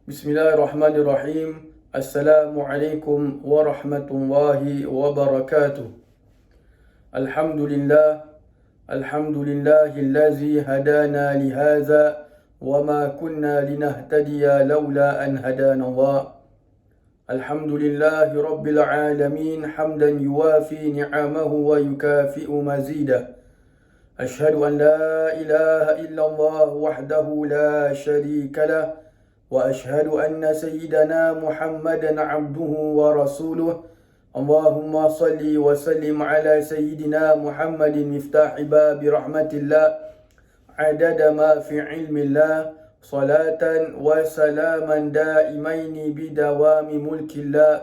Bismillahirrahmanirrahim. Assalamualaikum warahmatullahi wabarakatuh. Alhamdulillah. Alhamdulillahillazi hadana lihaza wama kunna linahtadiya laula an hadana Allah. Alhamdulillahi rabbil alamin hamdan yuwafi ni'amahu wa yukafi'u mazidah. Ashhadu an la ilaha illallah wahdahu la sharika lah. وأشهد أن سيدنا محمدا عبده ورسوله اللهم صل وسلم على سيدنا محمد مفتاح باب رحمة الله عدد ما في علم الله صلاة وسلاما دائمين بدوام ملك الله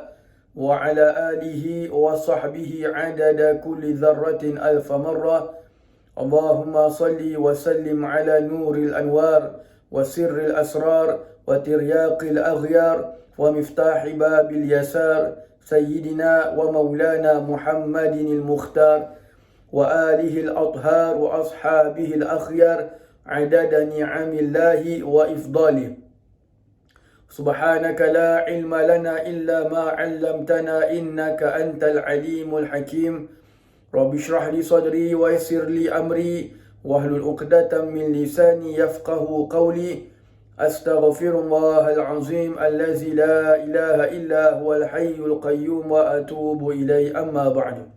وعلى آله وصحبه عدد كل ذرة ألف مرة اللهم صل وسلم على نور الأنوار وسر الأسرار وترياق الأغيار ومفتاح باب اليسار سيدنا ومولانا محمد المختار وآله الأطهار وأصحابه الأخيار عدد نعم الله وإفضاله سبحانك لا علم لنا إلا ما علمتنا إنك أنت العليم الحكيم رب اشرح لي صدري ويسر لي أمري واحلل عقدة من لساني يفقه قولي Astaghfirullah al-azim allazi la ilaha illa huwal hayyul qayyum wa atubu ilaih amma ba'du.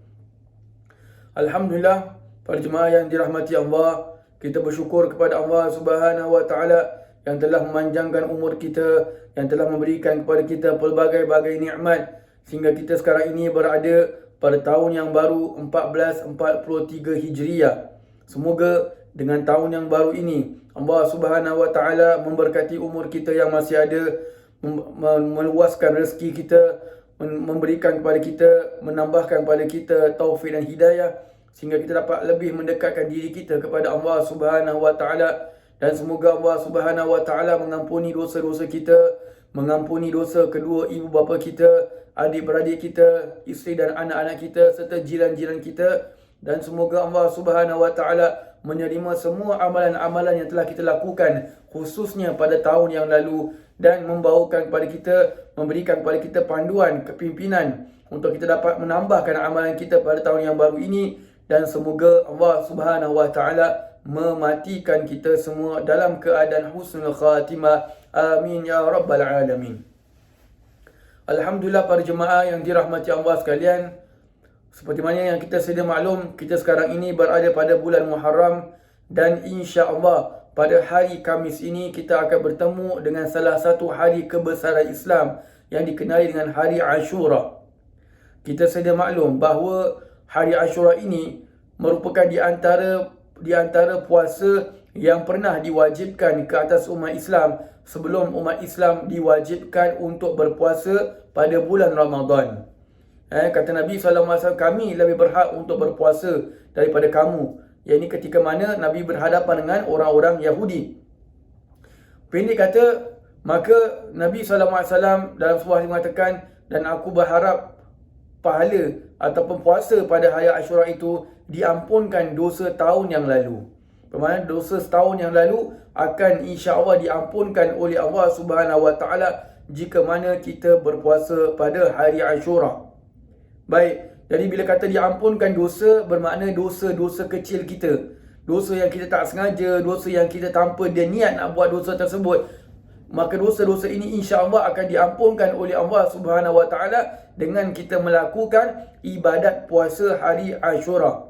Alhamdulillah, para jemaah yang dirahmati Allah, kita bersyukur kepada Allah Subhanahu wa taala yang telah memanjangkan umur kita, yang telah memberikan kepada kita pelbagai-bagai nikmat sehingga kita sekarang ini berada pada tahun yang baru 1443 Hijriah. Semoga dengan tahun yang baru ini Allah Subhanahu wa taala memberkati umur kita yang masih ada, meluaskan rezeki kita, memberikan kepada kita, menambahkan kepada kita taufik dan hidayah sehingga kita dapat lebih mendekatkan diri kita kepada Allah Subhanahu wa taala, dan semoga Allah Subhanahu wa taala mengampuni dosa-dosa kita, mengampuni dosa kedua ibu bapa kita, adik-beradik kita, isteri dan anak-anak kita serta jiran-jiran kita, dan semoga Allah Subhanahu wa taala menerima semua amalan-amalan yang telah kita lakukan khususnya pada tahun yang lalu dan membawakan kepada kita, memberikan kepada kita panduan kepimpinan untuk kita dapat menambahkan amalan kita pada tahun yang baru ini, dan semoga Allah Subhanahu wa taala mematikan kita semua dalam keadaan husnul khatimah. Amin ya rabbal alamin. Alhamdulillah, para jemaah yang dirahmati Allah sekalian, seperti mana yang kita sedia maklum, kita sekarang ini berada pada bulan Muharram, dan insya-Allah pada hari Khamis ini kita akan bertemu dengan salah satu hari kebesaran Islam yang dikenali dengan hari Ashura. Kita sedia maklum bahawa hari Ashura ini merupakan di antara puasa yang pernah diwajibkan ke atas umat Islam sebelum umat Islam diwajibkan untuk berpuasa pada bulan Ramadan. Kata Nabi SAW, kami lebih berhak untuk berpuasa daripada kamu. Yang ini ketika mana Nabi berhadapan dengan orang-orang Yahudi. Pendek kata, maka Nabi SAW dalam sebuah hadis mengatakan, dan aku berharap pahala ataupun puasa pada hari Ashura itu diampunkan dosa tahun yang lalu. Bermakna dosa setahun yang lalu akan insya-Allah diampunkan oleh Allah Subhanahu wa taala jika mana kita berpuasa pada hari Ashura. Baik, jadi bila kata diampunkan dosa, bermakna dosa-dosa kecil kita, dosa yang kita tak sengaja, dosa yang kita tanpa dia niat nak buat dosa tersebut, maka dosa-dosa ini insya-Allah akan diampunkan oleh Allah Subhanahu wa taala dengan kita melakukan ibadat puasa hari Ashura.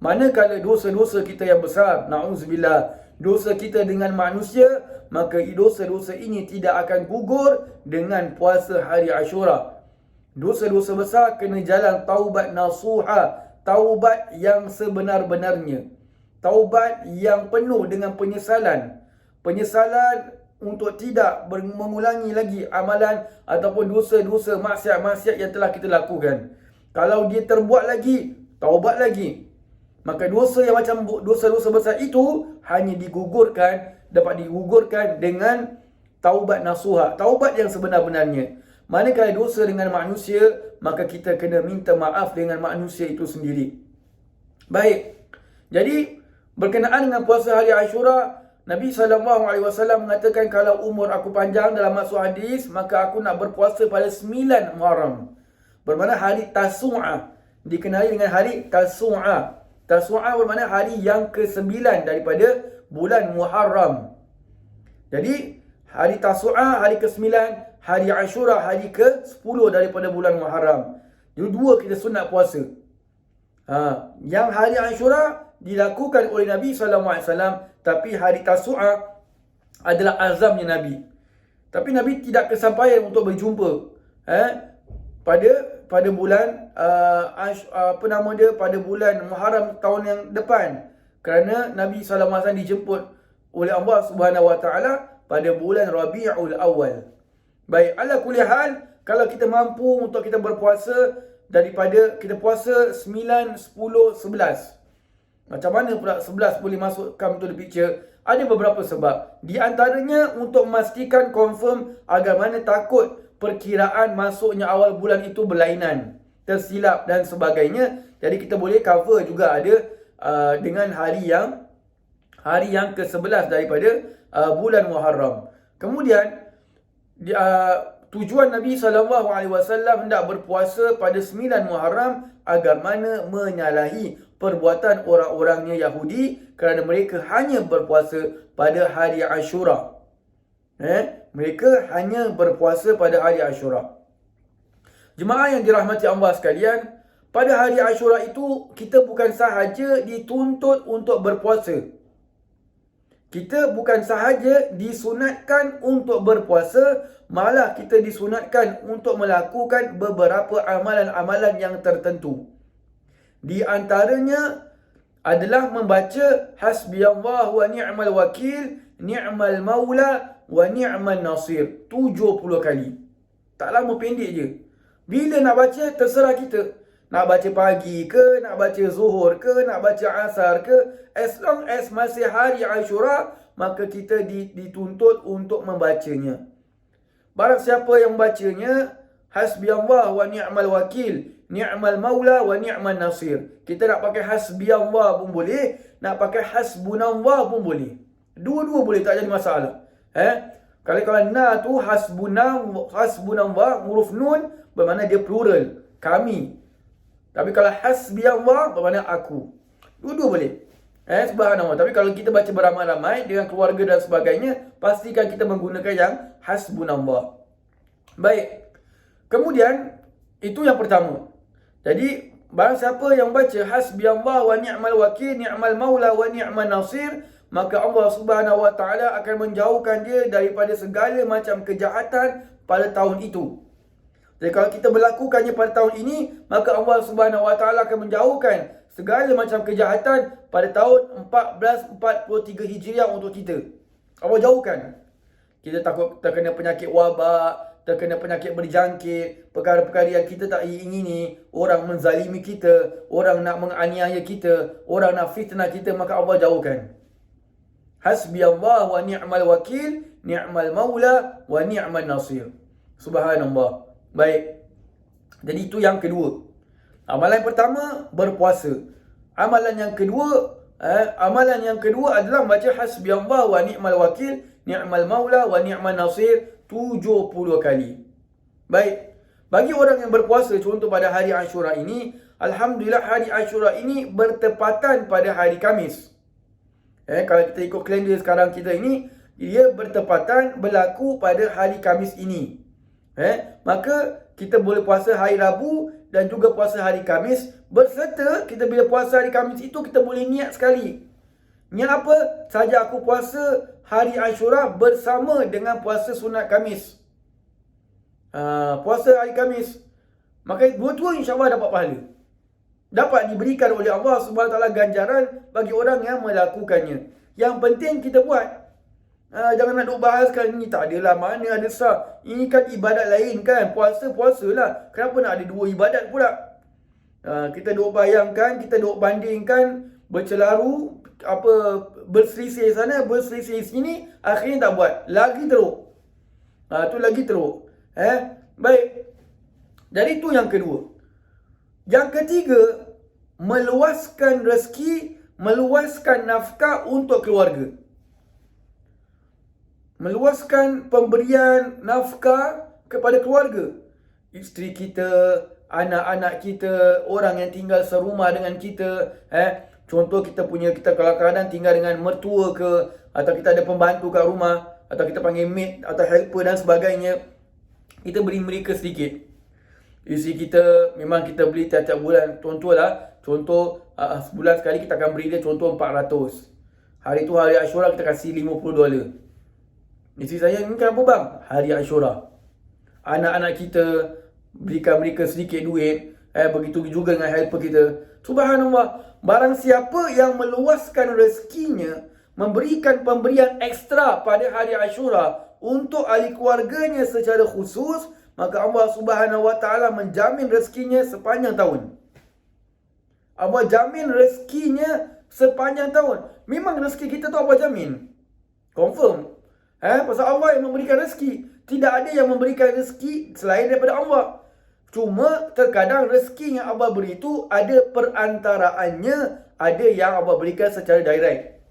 Manakala dosa-dosa kita yang besar, na'udzubillah, dosa kita dengan manusia, maka dosa-dosa ini tidak akan gugur dengan puasa hari Ashura. Dosa-dosa besar kena jalan taubat nasuha, taubat yang sebenar-benarnya, taubat yang penuh dengan penyesalan, penyesalan untuk tidak mengulangi lagi amalan ataupun dosa-dosa maksiat-maksiat yang telah kita lakukan. Kalau dia terbuat lagi, taubat lagi, maka dosa yang macam dosa-dosa besar itu hanya dapat digugurkan dengan taubat nasuha, taubat yang sebenar-benarnya. Manakala dosa dengan manusia, maka kita kena minta maaf dengan manusia itu sendiri. Baik, jadi berkenaan dengan puasa hari Ashura, Nabi SAW mengatakan kalau umur aku panjang dalam masuk hadis, maka aku nak berpuasa pada 9 Muharram. Bermakna hari Tasu'ah. Dikenali dengan hari Tasu'ah. Tasu'ah bermakna hari yang ke-9 daripada bulan Muharram. Jadi, hari Tasu'ah, hari ke-9, hari Ashura, hari ke-10 daripada bulan Muharram. Dua kita sunat puasa. Yang hari Ashura dilakukan oleh Nabi SAW, tapi hari Tasu'ah adalah azamnya Nabi. Tapi Nabi tidak kesampaian untuk berjumpa pada bulan pada bulan Muharram tahun yang depan, kerana Nabi SAW dijemput oleh Allah Subhanahu Wa Taala pada bulan Rabiul Awal. Baik, ala kulli hal, kalau kita mampu untuk kita berpuasa daripada kita puasa 9, 10, 11. Macam mana pula 11 boleh masuk come to the picture? Ada beberapa sebab. Di antaranya untuk memastikan confirm agar mana takut perkiraan masuknya awal bulan itu berlainan, tersilap dan sebagainya. Jadi kita boleh cover juga ada dengan hari yang ke-11 daripada bulan Muharram. Kemudian tujuan Nabi SAW hendak berpuasa pada 9 Muharram agar mana menyalahi perbuatan orang-orangnya Yahudi kerana mereka hanya berpuasa pada hari Ashura. Mereka hanya berpuasa pada hari Ashura. Jemaah yang dirahmati Allah sekalian, pada hari Ashura itu kita bukan sahaja dituntut untuk berpuasa. Kita bukan sahaja disunatkan untuk berpuasa, malah kita disunatkan untuk melakukan beberapa amalan-amalan yang tertentu. Di antaranya adalah membaca hasbiyallah wa ni'mal wakil, ni'mal maula wa ni'mal nasir 70 kali. Tak lama, pendek je. Bila nak baca terserah kita. Nak baca pagi ke, nak baca zuhur ke, nak baca asar ke, as long as masih hari Ashura, maka kita dituntut untuk membacanya. Barang siapa yang membacanya, hasbiyallah wa ni'mal wakil, ni'mal maula wa ni'mal nasir. Kita nak pakai hasbiyallah pun boleh, nak pakai hasbunallah pun boleh. Dua-dua boleh, tak jadi masalah. Kalau na tu hasbunallah, huruf nun bermakna dia plural, kami. Tapi kalau hasbiyallah bermakna aku. Dua-dua boleh. Subhanallah. Tapi kalau kita baca beramai-ramai dengan keluarga dan sebagainya, pastikan kita menggunakan yang hasbunallah. Baik. Kemudian itu yang pertama. Jadi barang siapa yang baca hasbiyallah wa ni'mal wakil, ni'mal maula wa ni'mal nasir, maka Allah Subhanahu Wa Taala akan menjauhkan dia daripada segala macam kejahatan pada tahun itu. Jadi kalau kita melakukannya pada tahun ini, maka Allah Subhanahu Wa Taala akan menjauhkan segala macam kejahatan pada tahun 1443 Hijriah untuk kita. Allah jauhkan. Kita takut terkena penyakit wabak, terkena penyakit berjangkit, perkara-perkara yang kita tak ingini, orang menzalimi kita, orang nak menganiaya kita, orang nak fitnah kita, maka Allah jauhkan. Hasbiyallah wa ni'mal wakil, ni'mal maula wa ni'mal nasir. Subhanallah. Baik. Jadi itu yang kedua. Amalan pertama, berpuasa. Amalan yang kedua adalah baca hasbiyallah wa ni'mal wakil, ni'mal maula wa ni'mal nasir 70 kali. Baik. Bagi orang yang berpuasa, contoh pada hari Ashura ini, alhamdulillah hari Ashura ini bertepatan pada hari Khamis. Kalau kita ikut kalender sekarang kita ini, dia bertepatan berlaku pada hari Khamis ini. Maka kita boleh puasa hari Rabu dan juga puasa hari Khamis, berserta kita bila puasa hari Khamis itu kita boleh niat sekali. Niat apa? Saja aku puasa hari Ashura bersama dengan puasa sunat Khamis. Puasa hari Khamis. Maka dua-dua insya-Allah dapat pahala. Dapat diberikan oleh Allah Subhanahu Wa Taala ganjaran bagi orang yang melakukannya. Yang penting kita buat. Jangan nak duk bahaskan ni tak adalah, mana ada sah. Ini kan ibadat lain kan. Puasa-puasalah. Kenapa nak ada dua ibadat pula? Kita duk bayangkan, kita duk bandingkan, bercelaru, berselisih sana, berselisih sini, akhirnya tak buat. Lagi teruk. Tu lagi teruk. Baik. Jadi itu yang kedua. Yang ketiga, meluaskan rezeki, meluaskan nafkah untuk keluarga. meluaskan pemberian nafkah kepada keluarga. Isteri kita, anak-anak kita, orang yang tinggal serumah dengan kita. Contoh kita kalau kadang tinggal dengan mertua ke, atau kita ada pembantu kat rumah, atau kita panggil maid atau helper dan sebagainya, kita beri mereka sedikit. Isteri kita memang kita beli tiap-tiap bulan. Contoh sebulan sekali kita akan beri dia contoh 400. Hari tu hari Ashura kita kasih $50. Isteri saya inginkan apa bang? Hari Ashura. Anak-anak kita berikan mereka sedikit duit. Begitu juga dengan helper kita. Subhanallah, barang siapa yang meluaskan rezekinya, memberikan pemberian ekstra pada hari Ashura untuk ahli keluarganya secara khusus, maka Allah Subhanahu Wa Taala menjamin rezekinya sepanjang tahun. Allah jamin rezekinya sepanjang tahun. Memang rezeki kita tu Allah jamin. Confirm. Pasal Allah yang memberikan rezeki. Tidak ada yang memberikan rezeki selain daripada Allah. Cuma terkadang rezeki yang Allah beri itu ada perantaraannya, ada yang Allah berikan secara direct.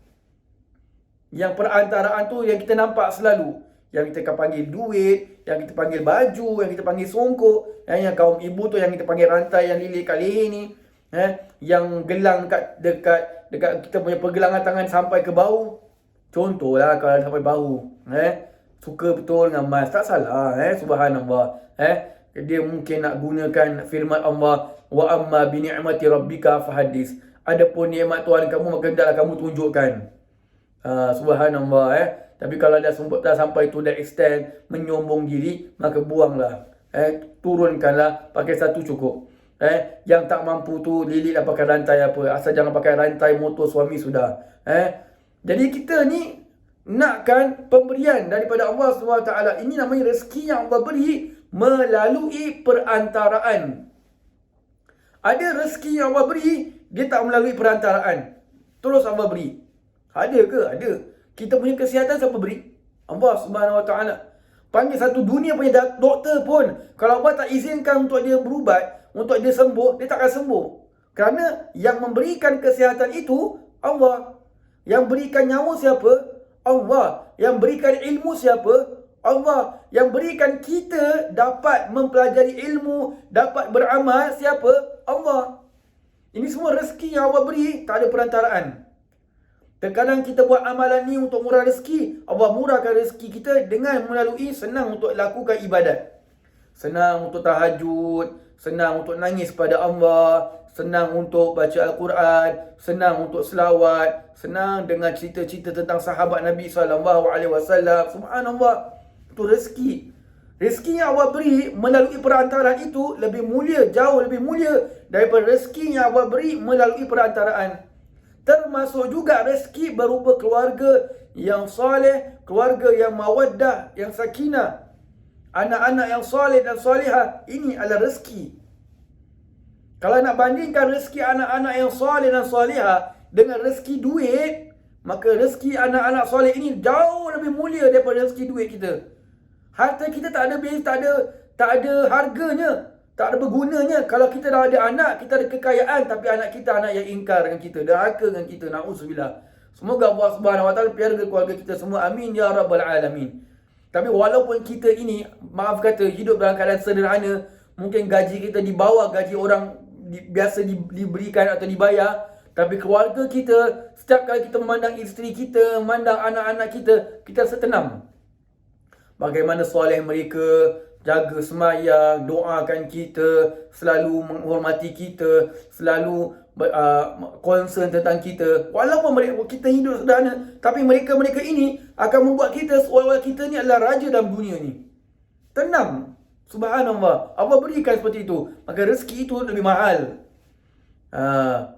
Yang perantaraan tu yang kita nampak selalu. Yang kita panggil duit, yang kita panggil baju, yang kita panggil songkok, yang kaum ibu tu yang kita panggil rantai yang lilit kat leher ni, yang gelang dekat kita punya pergelangan tangan sampai ke bahu. Contohlah kalau sampai bahu, suka betul dengan emas, tak salah, subhanallah. Dia mungkin nak gunakan firman Allah, wa amma bi ni'mati rabbika fahaddis. Adapun nikmat Tuhan kamu, maka hendaklah kamu tunjukkan. Subhanallah. Tapi kalau dah sampai to that extent menyombong diri, maka buanglah. Turunkanlah, pakai satu cukup. Yang tak mampu tu lilitlah pakai rantai apa, asal jangan pakai rantai motor suami sudah. Jadi kita ni nakkan pemberian daripada Allah SWT. Ini namanya rezeki yang Allah beri melalui perantaraan. Ada rezeki yang Allah beri, dia tak melalui perantaraan, terus Allah beri. Ada ke? Ada. Kita punya kesihatan siapa beri? Allah Subhanahu Wa Taala. Panggil satu dunia punya doktor pun, kalau Allah tak izinkan untuk dia berubat, untuk dia sembuh, dia tak akan sembuh. Kerana yang memberikan kesihatan itu Allah. Yang berikan nyawa siapa? Allah. Yang berikan ilmu siapa? Allah. Yang berikan kita dapat mempelajari ilmu, dapat beramal siapa? Allah. Ini semua rezeki yang Allah beri, tak ada perantaraan. Terkadang kita buat amalan ni untuk murah rezeki, Allah murahkan rezeki kita dengan melalui senang untuk lakukan ibadat. Senang untuk tahajud, senang untuk nangis pada Allah, senang untuk baca Al-Quran, senang untuk selawat, senang dengan cerita-cerita tentang sahabat Nabi SAW. Subhanallah, itu rezeki. Rezeki yang Allah beri melalui perantaraan itu lebih mulia, jauh lebih mulia daripada rezeki yang Allah beri melalui perantaraan. Termasuk juga rezeki berupa keluarga yang soleh, keluarga yang mawaddah, yang sakinah, anak-anak yang soleh dan solehah. Ini adalah rezeki. Kalau nak bandingkan rezeki anak-anak yang soleh dan solehah dengan rezeki duit, maka rezeki anak-anak soleh ini jauh lebih mulia daripada rezeki duit kita. Harta kita tak ada harganya, tak ada bergunanya. Kalau kita dah ada anak, kita ada kekayaan, tapi anak kita anak yang ingkar dengan kita, derhaka dengan kita, na'udzubillah. Semoga Allah Subhanahu Wa Taala pelihara keluarga kita semua, amin ya rabbal alamin. Tapi walaupun kita ini, maaf kata, hidup dalam keadaan sederhana, mungkin gaji kita di bawah gaji orang biasa diberikan atau dibayar, tapi keluarga kita, setiap kali kita memandang isteri kita, memandang anak-anak kita, kita setenang. Bagaimana soleh mereka, jaga semayang, doakan kita, selalu menghormati kita, selalu concern tentang kita. Walaupun kita hidup sederhana, tapi mereka ini akan membuat kita seolah-olah kita ni adalah raja dalam dunia ni. Tenang. Subhanallah. Allah berikan seperti itu. Maka rezeki itu lebih mahal.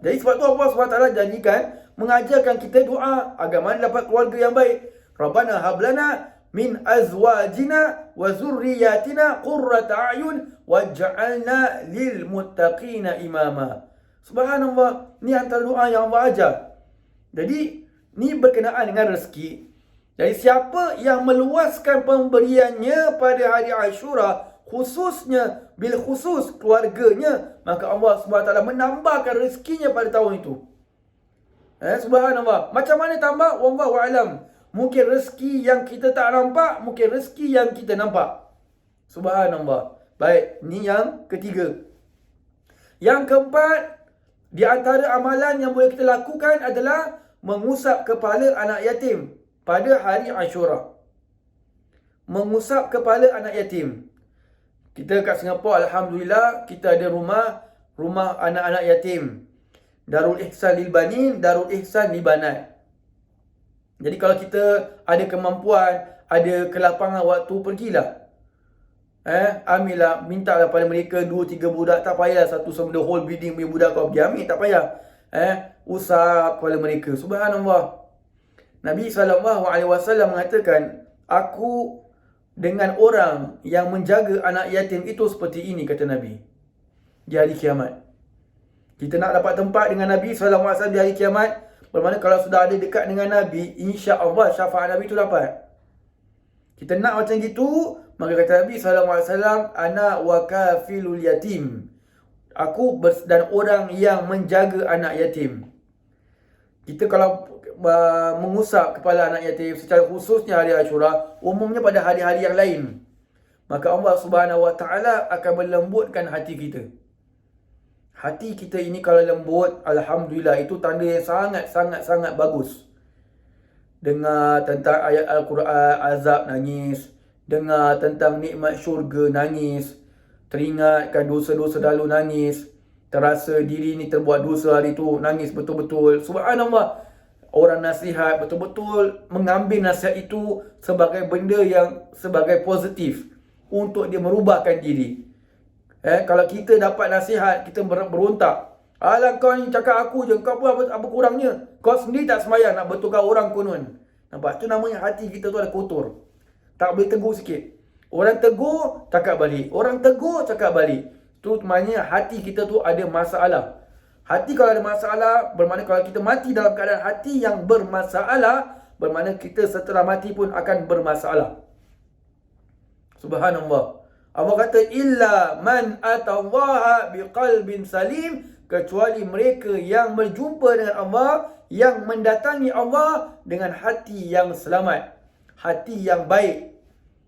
Jadi sebab tu Allah SWT janjikan, mengajarkan kita doa agar mana dapat keluarga yang baik. Rabbana hablana min azwajina wa zurriyatina qurrata a'yun waj'alna lil muttaqina imama. Subhanallah, ni antara doa yang Allah ajar. Jadi ni berkenaan dengan rezeki. Jadi siapa yang meluaskan pemberiannya pada hari Ashura, khususnya bil khusus keluarganya, maka Allah SWT menambahkan rezekinya pada tahun itu. Subhanallah. Macam mana tambah? Wallahu a'lam. Mungkin rezeki yang kita tak nampak, mungkin rezeki yang kita nampak. Subhanallah. Baik, ni yang ketiga. Yang keempat, di antara amalan yang boleh kita lakukan adalah mengusap kepala anak yatim pada hari Ashura. Mengusap kepala anak yatim. Kita kat Singapura, Alhamdulillah, kita ada rumah anak-anak yatim. Darul Ihsan lil Banin, Darul Ihsan lil Banat. Jadi kalau kita ada kemampuan, ada kelapangan waktu, pergilah. Ambillah, mintalah pada mereka 2-3 budak. Tak payah satu sama the whole building punya budak kau pergi ambil, tak payah. Usap kepala mereka. Subhanallah. Nabi SAW mengatakan, aku dengan orang yang menjaga anak yatim itu seperti ini, kata Nabi, di hari kiamat. Kita nak dapat tempat dengan Nabi SAW di hari kiamat, bermakna kalau sudah ada dekat dengan Nabi, insya-Allah syafaat Nabi itu dapat. Kita nak macam gitu, maka kata Nabi SAW, ana wa kafilul yatim. Aku dan orang yang menjaga anak yatim. Kita kalau mengusap kepala anak yatim, secara khususnya hari Ashura, umumnya pada hari-hari yang lain, maka Allah Subhanahu Wa Taala akan melembutkan hati kita. Hati kita ini kalau lembut, Alhamdulillah, itu tanda yang sangat bagus. Dengar tentang ayat Al-Quran, azab, nangis. Dengar tentang nikmat syurga, nangis. Teringatkan dosa-dosa lalu, nangis. Terasa diri ni terbuat dosa hari tu, nangis betul-betul. Subhanallah. Orang nasihat betul-betul mengambil nasihat itu sebagai benda yang sebagai positif untuk dia merubahkan diri. Kalau kita dapat nasihat, kita berontak. Alah, kau ni cakap aku je, kau pun apa kurangnya? Kau sendiri tak semayang nak betulkan orang konon. Nampak? Tu namanya hati kita tu ada kotor. Tak boleh tegur sikit. Orang tegur, cakap balik. Orang tegur, cakap balik. Tu maknanya hati kita tu ada masalah. Hati kalau ada masalah, bermakna kalau kita mati dalam keadaan hati yang bermasalah, bermakna kita setelah mati pun akan bermasalah. Subhanallah. Allah kata, illa man atallaha biqalbin salim, kecuali mereka yang berjumpa dengan Allah, yang mendatangi Allah dengan hati yang selamat, hati yang baik.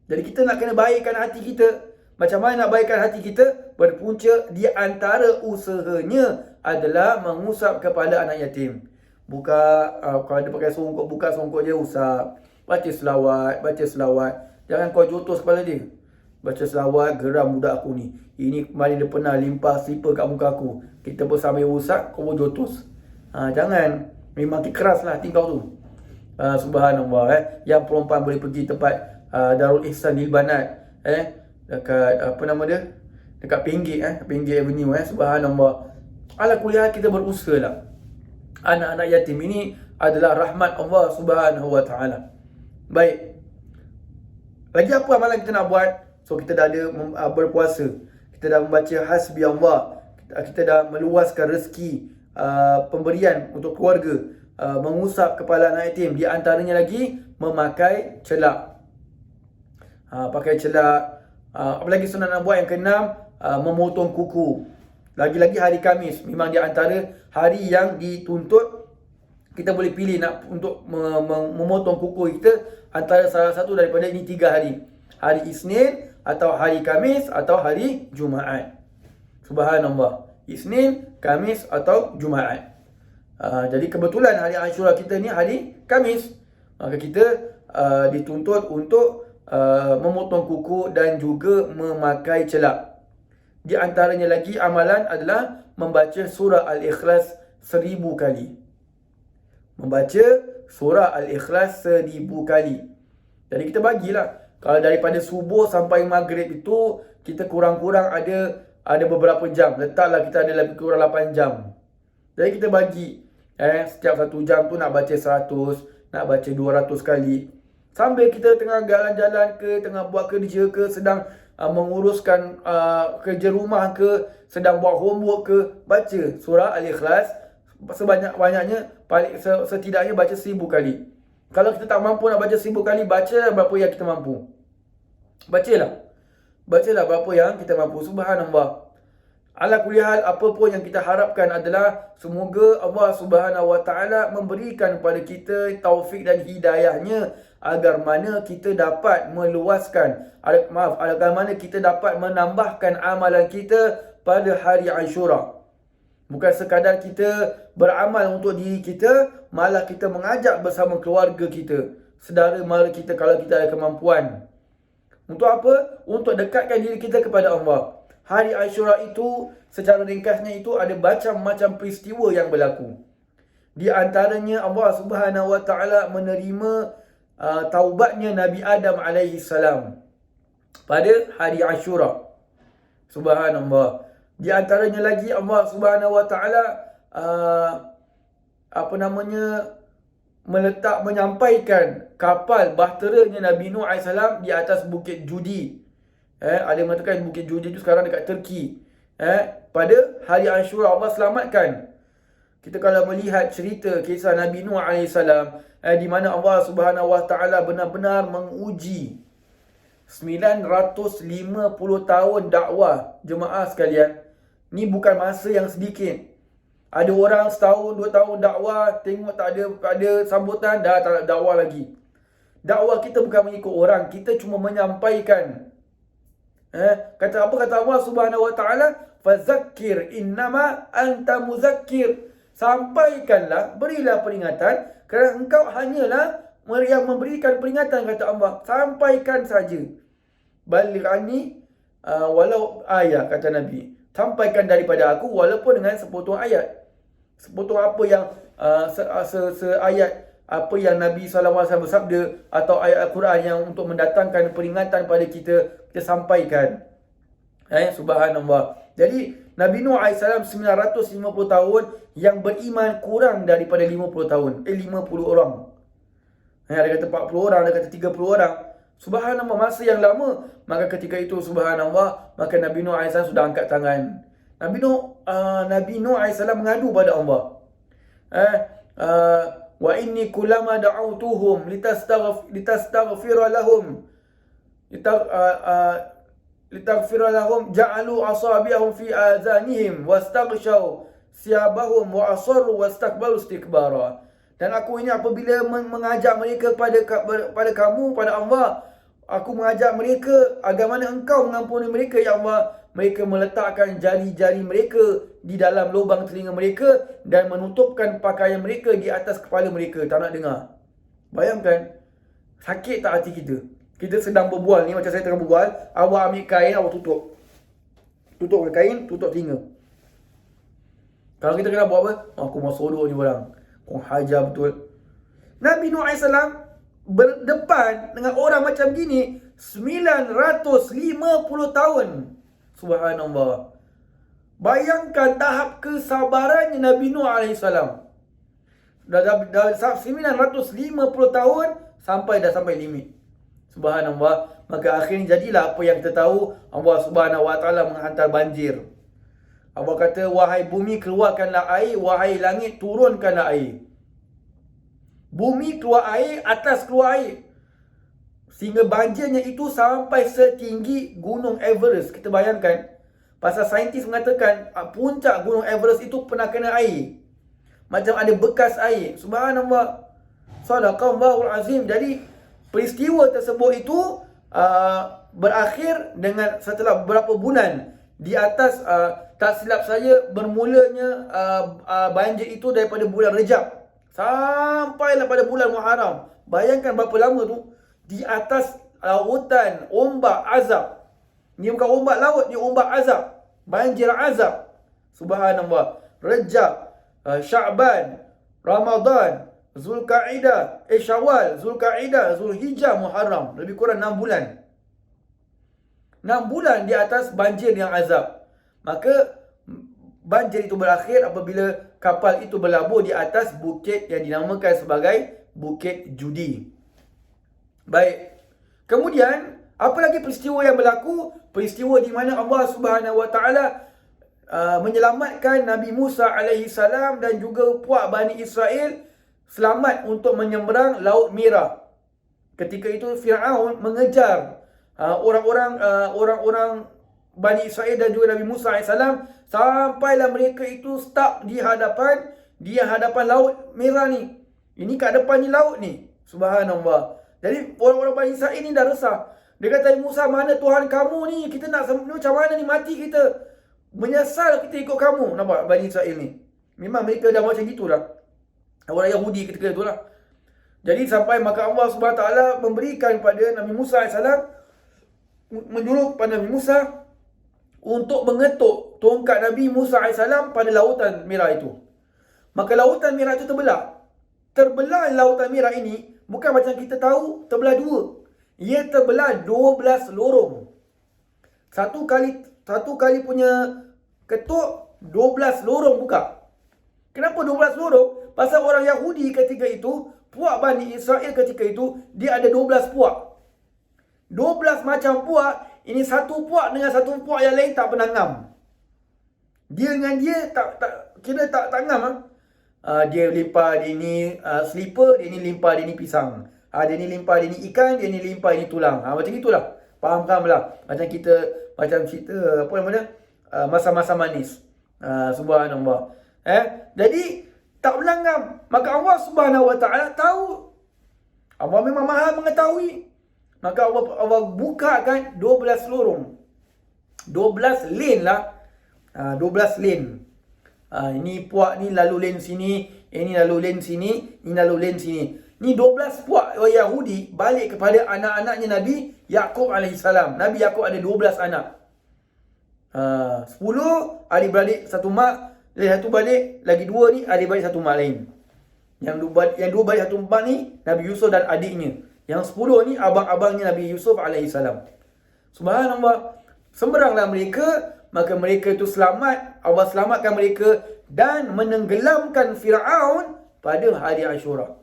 Jadi kita nak kena baikkan hati kita. Macam mana nak baikkan hati kita? Berpunca di antara usahanya adalah mengusap kepala anak yatim. Buka, kalau dia pakai songkok, buka songkok dia, usap. Baca selawat. Jangan kau jotos kepala dia. Baca selawat, geram budak aku ni. Ini kemarin dia pernah limpah slipper kat muka aku. Kita pun sambil usap, kau pun jotos. Jangan. Memang keras lah hati kau tu. Subhanallah. Yang perempuan boleh pergi tempat Darul Ihsan lil Banat. Dekat, apa nama dia? Dekat Pinggir, Pinggir Avenue. Subhanallah. Ala kuliah kita berusaha lah. Anak-anak yatim ini adalah rahmat Allah Subhanahu Wa Taala. Baik. Lagi apa amalan kita nak buat? So kita dah ada berpuasa, kita dah membaca hasbi Allah, kita dah meluaskan rezeki, pemberian untuk keluarga, mengusap kepala anak yatim. Di antaranya lagi memakai celak. Pakai celak. Apalagi sunat nak buat yang keenam, memotong kuku. Lagi-lagi hari Khamis, memang di antara hari yang dituntut. Kita boleh pilih nak untuk memotong kuku kita antara salah satu daripada ini 3 hari. Hari Isnin, atau hari Khamis, atau hari Jumaat. Subhanallah. Isnin, Khamis atau Jumaat. Jadi kebetulan hari Ashura kita ni hari Khamis. Maka kita dituntut untuk memotong kuku dan juga memakai celak. Di antaranya lagi amalan adalah membaca surah Al-Ikhlas 1000 kali. Membaca surah Al-Ikhlas 1000 kali. Jadi kita bagilah. Kalau daripada subuh sampai maghrib itu, kita kurang-kurang ada beberapa jam. Letaklah kita ada lebih kurang 8 jam. Jadi kita bagi. Setiap 1 jam tu nak baca 100, nak baca 200 kali. Sambil kita tengah jalan-jalan ke, tengah buat kerja ke, sedang menguruskan kerja rumah ke, sedang buat homework ke, baca surah Al-Ikhlas sebanyak-banyaknya, setidaknya baca 1000 kali. Kalau kita tak mampu nak baca 1000 kali, baca berapa yang kita mampu. Bacalah berapa yang kita mampu. Subhanallah. Ala kulli hal, apa pun yang kita harapkan adalah semoga Allah Subhanahu Wa Taala memberikan kepada kita taufik dan hidayahnya agar mana kita dapat meluaskan, agar mana kita dapat menambahkan amalan kita pada hari Ashura. Bukan sekadar kita beramal untuk diri kita, malah kita mengajak bersama keluarga kita, saudara mara kita kalau kita ada kemampuan. Untuk apa? Untuk dekatkan diri kita kepada Allah. Hari Ashura itu, secara ringkasnya itu, ada macam-macam peristiwa yang berlaku. Di antaranya Allah Subhanahu Wa Taala menerima taubatnya Nabi Adam alaihi salam pada hari Ashura. Subhanallah. Di antaranya lagi Allah Subhanahu Wa Taala menyampaikan kapal bahteranya Nabi Nuh alaihi salam di atas bukit Judi. Ada yang mengatakan bukit Judi itu sekarang dekat Turki. Pada hari Ashura Allah selamatkan. Kita kalau melihat cerita kisah Nabi Nuh AS, di mana Allah Subhanahu Wa Taala benar-benar menguji 950 tahun dakwah. Jemaah sekalian, ni bukan masa yang sedikit. Ada orang setahun, 2 tahun dakwah, tengok tak ada sambutan, dah tak ada dakwah lagi. Dakwah kita bukan mengikut orang, kita cuma menyampaikan. Kata Allah Subhanahu Wa Taala, fazakir innama anta muzakkir. Sampaikanlah, berilah peringatan, kerana engkau hanyalah yang memberikan peringatan, kata Allah. Sampaikan saja. Balighani walau ayat, kata Nabi. Sampaikan daripada aku walaupun dengan sepotong ayat. Sepotong apa yang ayat apa yang Nabi SAW bersabda atau ayat Al-Quran yang untuk mendatangkan peringatan pada kita sampaikan. Subhanallah. Jadi Nabi Nuh AS 950 tahun, yang beriman kurang daripada 50 tahun. 50 orang. Ada kata 40 orang, ada kata 30 orang. Subhanallah, masa yang lama. Maka ketika itu subhanallah, maka Nabi Nuh AS sudah angkat tangan. Nabi Nuh AS mengadu pada Allah. Wa inni kullama da'awtuhum litastaghfira lahum litaghfira lahum ja'alu asabi'ahum fi azanihim wastaghshaw siyabahum wa asarru wastakbaru istikbara. Dan aku ini apabila mengajak mereka pada kamu, pada Allah, aku mengajak mereka agar mana engkau mengampuni mereka, ya Allah. Mereka meletakkan jari-jari mereka di dalam lubang telinga mereka dan menutupkan pakaian mereka di atas kepala mereka. Tak nak dengar. Bayangkan, sakit tak hati kita? Kita sedang berbual ni, macam saya tengah berbual, awak ambil kain, awak tutup. Tutup kain, tutup telinga. Kalau kita kena buat apa? Aku mau sodok ni orang. Kau hajar betul. Nabi Nuh AS berdepan dengan orang macam gini 950 tahun. Subhanallah. Bayangkan tahap kesabarannya Nabi Nuh AS. Dah 950 tahun sampai limit. Subhanallah. Maka akhirnya jadilah apa yang kita tahu. Allah Subhanahu Wa Taala menghantar banjir. Allah kata, wahai bumi keluarkanlah air, wahai langit turunkanlah air. Bumi keluar air, atas keluar air. Sehingga banjirnya itu sampai setinggi Gunung Everest. Kita bayangkan. Pasal saintis mengatakan puncak Gunung Everest itu pernah kena air. Macam ada bekas air. Subhanallah. Sadaqallahul azim. Jadi peristiwa tersebut itu berakhir dengan setelah beberapa bulan. Di atas tak silap saya bermulanya banjir itu daripada bulan Rejab sampailah pada bulan Muharram. Bayangkan berapa lama tu. Di atas lautan ombak azab. Ni bukan ombak laut, ni ombak azab. Banjir azab. Subhanallah. Rejab, Sya'ban, Ramadan, Zulkaidah, Syawal, Zulkaidah, Zulhijjah, Muharram. Lebih kurang 6 bulan. 6 bulan di atas banjir yang azab. Maka banjir itu berakhir apabila kapal itu berlabuh di atas bukit yang dinamakan sebagai Bukit Judi. Baik. Kemudian, apa lagi peristiwa yang berlaku? Peristiwa di mana Allah Subhanahu Wa Taala menyelamatkan Nabi Musa alaihi salam dan juga puak Bani Israel selamat untuk menyeberang Laut Merah. Ketika itu Firaun mengejar orang-orang Bani Israel dan juga Nabi Musa AS, sampailah mereka itu stuck di hadapan Laut Merah ni. Ini kat depan ni laut ni. Subhanallah. Jadi orang-orang Bani Israel ni dah resah. Dia kata, Musa, mana Tuhan kamu ni? Kita nak macam mana ni, mati kita. Menyesal kita ikut kamu. Nampak Bani Israel ni? Memang mereka dah macam gitulah. Orang Yahudi ketika itulah. Jadi sampai maka Allah SWT memberikan pada Nabi Musa AS, menyuruh pada Nabi Musa untuk mengetuk tongkat Nabi Musa AS pada lautan merah itu. Maka lautan merah itu terbelah. Terbelah lautan merah ini bukan macam kita tahu terbelah dua. Ia terbelah 12 lorong. Satu kali punya ketuk 12 lorong buka. Kenapa 12 lorong? Pasal orang Yahudi ketika itu, puak Bani Israel ketika itu, dia ada 12 puak. 12 macam puak. Ini satu puak dengan satu puak yang lain tak pernah ngam. Dia dengan dia tak ngam. Dia limpah dia ni slipper, dia ni limpah dia ni pisang. Dia ni limpah dia ni ikan, dia ni limpah dia ni tulang. Macam itulah. Faham lah. Macam cerita apa namanya? Masa-masa manis. Subhanallah. Jadi tak berlangam. Maka Allah Subhanahu Wa Taala tahu. Allah memang Maha mengetahui. Maka Allah bukakan 12 lorong. 12 lane lah. 12 lane. Ini puak ni lalu lane sini, ini lalu lane sini, ini lalu lane sini. Ni 12 puak Yahudi balik kepada anak-anaknya Nabi Yaqub alaihissalam. Nabi Yaqub ada 12 anak. 10 adik-beradik satu mak. Satu balik, lagi 2 ni adik-beradik satu mak lain. Yang 2 balik satu mak ni Nabi Yusuf dan adiknya. Yang 10 ni abang-abangnya Nabi Yusuf alaihissalam. Subhanallah. Semberanglah mereka, maka mereka itu selamat. Allah selamatkan mereka dan menenggelamkan Firaun pada hari Ashura.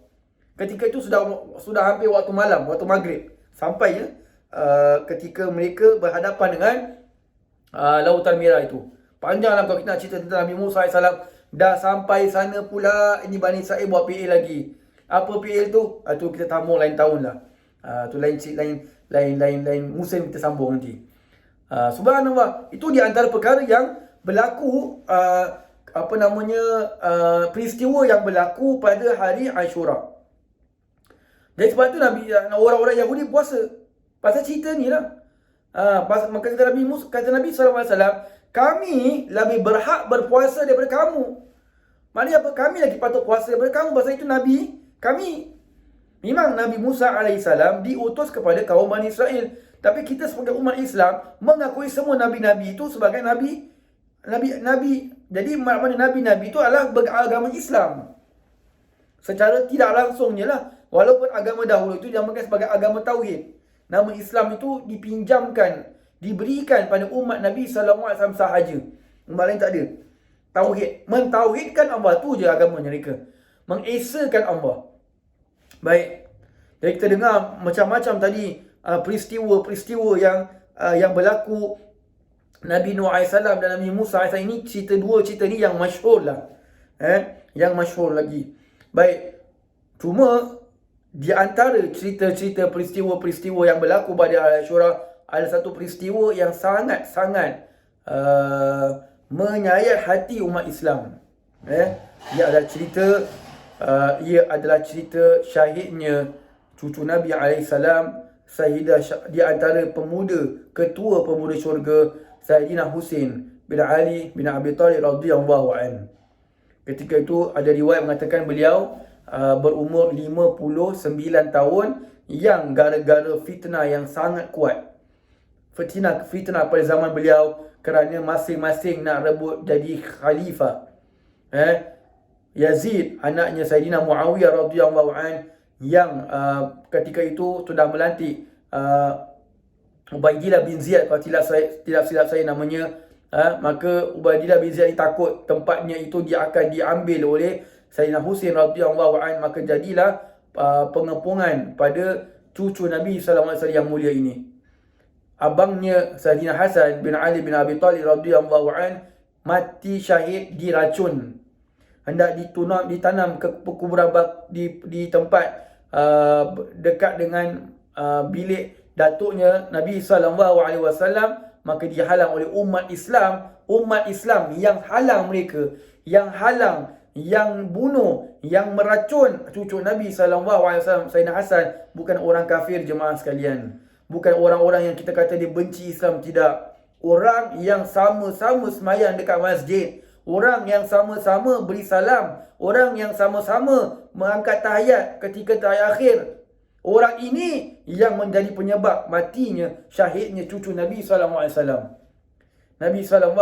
Ketika itu sudah hampir waktu malam, waktu maghrib. Sampai ketika mereka berhadapan dengan Lautan Merah itu. Panjanglah kalau kita nak cerita tentang Nabi Musa AS. Dah sampai sana pula, ini Bani Israel buat PA lagi. Apa PA tu? Tu kita sambung lain tahun lah. Tu lain musim kita sambung nanti. Subhanallah. Itu di antara perkara yang berlaku, peristiwa yang berlaku pada hari Ashura. Jadi sebab tu orang-orang Yahudi puasa. Pasal cerita ni lah. Maka kata Nabi SAW, kami lebih berhak berpuasa daripada kamu. Maknanya apa? Kami lagi patut puasa daripada kamu. Pasal itu kami. Memang Nabi Musa AS diutus kepada kaum Bani Israel. Tapi kita sebagai umat Islam mengakui semua Nabi-Nabi itu sebagai Nabi. Jadi maknanya Nabi-Nabi itu adalah beragama Islam. Secara tidak langsungnya lah. Walaupun agama dahulu itu dinamakan sebagai agama Tauhid. Nama Islam itu dipinjamkan, diberikan pada umat Nabi SAW sahaja. Umat lain tak ada. Tauhid. Mentauhidkan Allah, tu je agama mereka. Mengesakan Allah. Baik. Jadi kita dengar macam-macam tadi peristiwa-peristiwa yang berlaku Nabi Nuh AS dan Nabi Musa AS. Ini dua cerita ni yang masyhur lah. Yang masyhur lagi. Baik. Cuma di antara cerita-cerita peristiwa-peristiwa yang berlaku pada hari Ashura, ada satu peristiwa yang sangat-sangat menyayat hati umat Islam. Ia adalah cerita syahidnya cucu Nabi alaihissalam, Sayyidah, di antara ketua pemuda syurga, Sayyidina Husain bin Ali bin Abi Talib radhiyallahu anhu. Ketika itu ada riwayat mengatakan beliau berumur 59 tahun, yang gara-gara fitnah yang sangat kuat. Fitnah pada zaman beliau kerana masing-masing nak rebut jadi khalifah. Yazid, anaknya Sayyidina Muawiyah radhiyallahu anhu, yang ketika itu sudah melantik Ubaidillah bin Ziyad, kalau tidak silap saya namanya. Maka Ubaidillah bin Ziyad takut tempatnya itu dia akan diambil oleh Sayyidina Husain radhiyallahu anhu. Maka jadilah pengepungan pada cucu Nabi SAW yang mulia ini. Abangnya Sayyidina Hasan bin Ali bin Abi Talib radhiyallahu anhu mati syahid diracun. Hendak ditanam ke kuburan di tempat dekat dengan bilik datuknya Nabi SAW. maka dihalang oleh umat Islam yang halang mereka, yang halang, yang bunuh, yang meracun cucu Nabi SAW, Sayyidina Hasan, bukan orang kafir jemaah sekalian. Bukan orang-orang yang kita kata dia benci Islam, tidak. Orang yang sama-sama semayang dekat masjid, orang yang sama-sama beri salam, orang yang sama-sama mengangkat tahiyat ketika tahiyat akhir. Orang ini yang menjadi penyebab matinya, syahidnya cucu Nabi SAW. Nabi SAW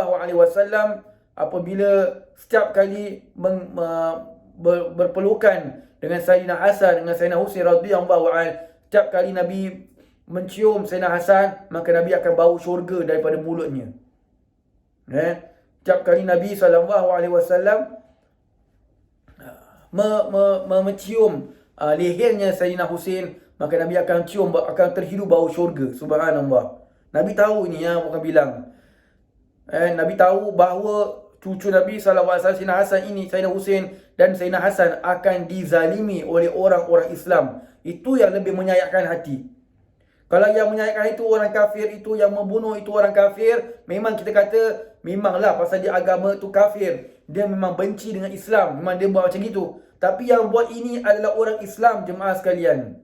apabila setiap kali berpelukan dengan Sayyidina Hasan, dengan Sayyidina Husain radhiyallahu anhu, setiap kali Nabi mencium Sayyidina Hasan, maka Nabi akan bau syurga daripada mulutnya. Setiap kali Nabi SAW mencium lehernya Sayyidina Husain, maka Nabi akan terhirup bau syurga. Subhanallah. Nabi tahu ini yang orang bilang. Nabi tahu bahawa cucu Nabi SAW, Sayyidina Hasan ini, Sayyidina Husain dan Sayyidina Hasan akan dizalimi oleh orang-orang Islam. Itu yang lebih menyayatkan hati. Kalau yang menyayatkan itu orang kafir, itu yang membunuh itu orang kafir, memang kita kata memanglah pasal dia agama tu kafir, dia memang benci dengan Islam, memang dia buat macam gitu. Tapi yang buat ini adalah orang Islam, jemaah sekalian.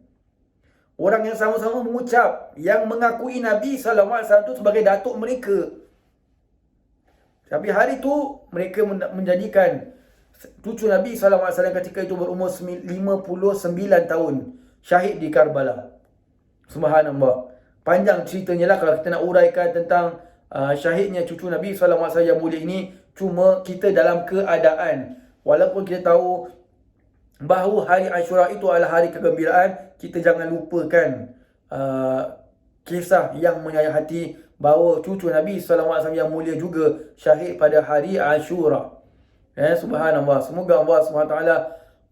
Orang yang sama-sama mengucap, yang mengakui Nabi SAW itu sebagai datuk mereka. Tapi hari itu mereka menjadikan cucu Nabi SAW ketika itu berumur 59 tahun, syahid di Karbala. Subhanallah. Panjang ceritanya lah kalau kita nak uraikan tentang syahidnya cucu Nabi SAW yang mulia ini. Cuma kita dalam keadaan, walaupun kita tahu bahawa hari Ashura itu adalah hari kegembiraan, kita jangan lupakan kisah yang menyayat hati bahawa cucu Nabi SAW yang mulia juga syahid pada hari Ashura. Subhanallah. Semoga Allah SWT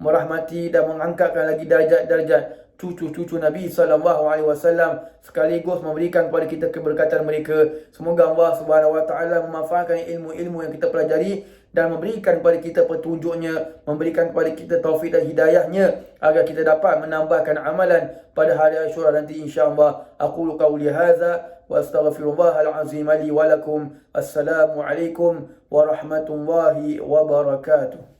merahmati dan mengangkatkan lagi darjat-darjat cucu-cucu Nabi SAW, sekaligus memberikan kepada kita keberkatan mereka. Semoga Allah SWT memanfaatkan ilmu-ilmu yang kita pelajari dan memberikan kepada kita petunjuknya, memberikan kepada kita taufik dan hidayahnya, agar kita dapat menambahkan amalan pada hari Ashura nanti insya-Allah. Aqulu qawli hadza wa astaghfirullahal azim li wa lakum. Assalamualaikum warahmatullahi wabarakatuh.